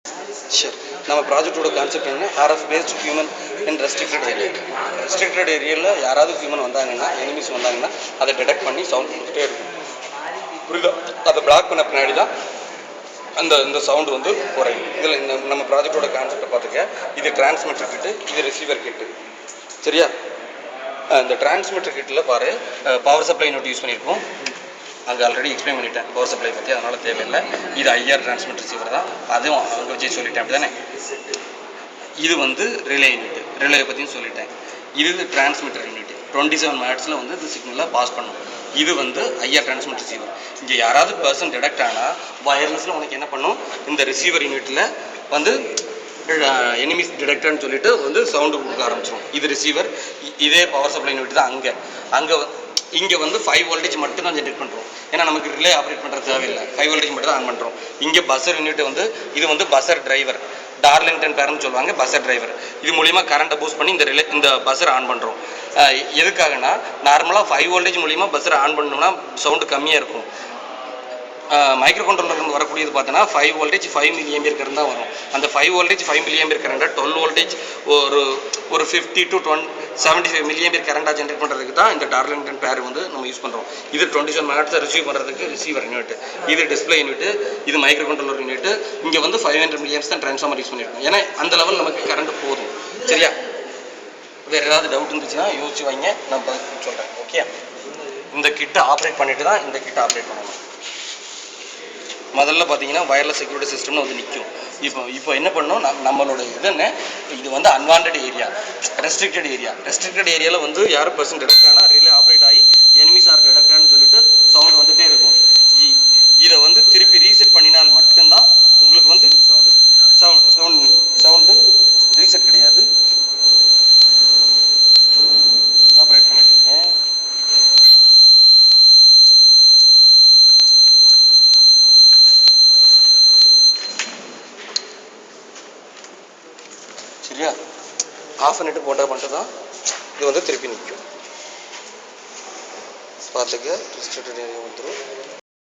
சரி. நம்ம ப்ராஜெக்ட்டோட கான்செப்ட் என்ன? RF based human in restricted area. Restricted ஏரியாவில் யாராவது ஹியூமன் வந்தாங்கன்னா, எனிமீஸ் வந்தாங்கன்னா, அதை டிடெக்ட் பண்ணி சவுண்ட் கொடுத்துட்டே இருக்கும். புரியுதா? அதை பிளாக் பண்ண பின்னாடி தான் அந்த இந்த சவுண்டு வந்து குறையும். இதில் இந்த நம்ம ப்ராஜெக்டோட கான்செப்டை பார்த்துக்க. இது டிரான்ஸ்மிட்டர் கிட்டு, இது ரிசீவர் கிட்டு. சரியா? இந்த டிரான்ஸ்மிட்டர் கிட்டில் பாரு, பவர் சப்ளை யூனிட் யூஸ் பண்ணியிருக்கோம். அங்கே ஆல்ரெடி எக்ஸ்பிளைன் பண்ணிட்டேன் பவர் சப்ளை பற்றி, அதனால் தேவையில்லை. இது ஐஆர் டிரான்ஸ்மிட்டர் ரிசீவர் தான், அதுவும் அங்கே வச்சு சொல்லிட்டேன். அப்படி தானே? இது வந்து ரிலே யூனிட், ரிலே பற்றியும் சொல்லிட்டேன். இது டிரான்ஸ்மிட்டர் யூனிட் 27 மினிட்ஸில் வந்து இது சிக்னலை பாஸ் பண்ணும். இது வந்து ஐஆர் டிரான்ஸ்மிட்டர் ரிசீவர். இங்கே யாராவது பர்சன் டிடெக்ட் ஆனால் வயர்லெஸில் உனக்கு என்ன பண்ணும்? இந்த ரிசீவர் யூனிட்டில் வந்து எனிமீஸ் டிடெக்டர்னு சொல்லிட்டு வந்து சவுண்டு கொடுக்க ஆரம்பிச்சிடும். இது ரிசீவர். இதே பவர் சப்ளை யூனிட் தான் அங்கே இங்கே வந்து 5 வோல்டேஜ் மட்டும் தான் ஜென்ரேட் பண்ணுறோம். ஏன்னா நமக்கு ரிலே ஆப்ரேட் பண்ணுறது தேவையில்லை. 5 வோல்டேஜ் மட்டும் தான் ஆன் பண்ணுறோம். இங்கே பஸ்ஸர் யூனிட் வந்து இது வந்து பஸ்ஸர் டிரைவர், டார்லிங்டன் பேரன்னு சொல்லுவாங்க, பஸ்ஸர் டிரைவர். இது மூலிமா கரண்ட்டை பூஸ்ட் பண்ணி இந்த பஸ்ஸரை ஆன் பண்ணுறோம். எதுக்காகனா, நார்மலாக 5 வோல்டேஜ் மூலிமா பஸ்ஸரை ஆன் பண்ணோம்னா சவுண்டு கம்மியாக இருக்கும். மைக்ரோ கண்ட்ரோலர்லேருந்து வரக்கூடியது பார்த்தோன்னா 5 வோல்டேஜ் 5 மில்லியம்பியர் கரண்ட் தான் வரும். அந்த 5 வோல்டேஜ் 5 மில்லியம்பியர் கரண்ட்டை 12 வோல்டேஜ் ஒரு 50 to 75 மில்லியம்பியர் கரண்டாக ஜென்ரேட் பண்ணுறதுக்கு தான் இந்த டார்லிங்டன் பேர் வந்து நம்ம யூஸ் பண்ணுறோம். இது 27 மினிட்ஸை ரிசீவ் பண்ணுறதுக்கு ரிசீவர் யூனிட், இது டிஸ்பிளே யூனிட், இது மைக்ரோ கண்ட்ரோலர் யூனிட். இங்கே வந்து 500 மில்லியம்ஸ் தான் ட்ரான்ஸ்ஃபார்மர் யூஸ் பண்ணியிருக்கோம். ஏன்னா அந்த லெவல் நமக்கு கரண்ட் போதும். சரியா? வேறு ஏதாவது டவுட் இருந்துச்சுன்னா யோசிச்சு வைங்க, நான் பதில் சொல்கிறேன். ஓகே? இந்த கிட்டை ஆப்ரேட் பண்ணிட்டு தான் இந்த கிட்டை ஆப்ரேட் பண்ணணும். முதல்ல பார்த்தீங்கன்னா வயர்லெஸ் செக்யூரிட்டி சிஸ்டம்னு வந்து நிற்கும். இப்போ என்ன பண்ணோம்? நம்மளோட இது என்ன, இது வந்து அன்வான்ட் ஏரியா, ரெஸ்ட்ரிக்டட் ஏரியாவில் வந்து யாரும் பர்சன் டிடெக்ட் ஆனால் ரிலே ஆப்ரேட் ஆகி எனிமீஸ் ஆர் டிடெக்டான்னு சொல்லிட்டு சவுண்ட் வந்துகிட்டே இருக்கும். இதை வந்து திருப்பி ரீசெட் பண்ணினால் மட்டும்தான் உங்களுக்கு வந்து சவுண்டு ரீசெட் கிடையாது. ஆப்ரேட் பண்ணிட்டீங்க. சரியா? ஆஃப் பண்ணிட்டு போட்டால் மட்டும் தான் இது வந்து திருப்பி நிற்கும். பார்த்துக்க. ரெஸ்ட்ரிக்டட் ஏரியா வந்துடும்.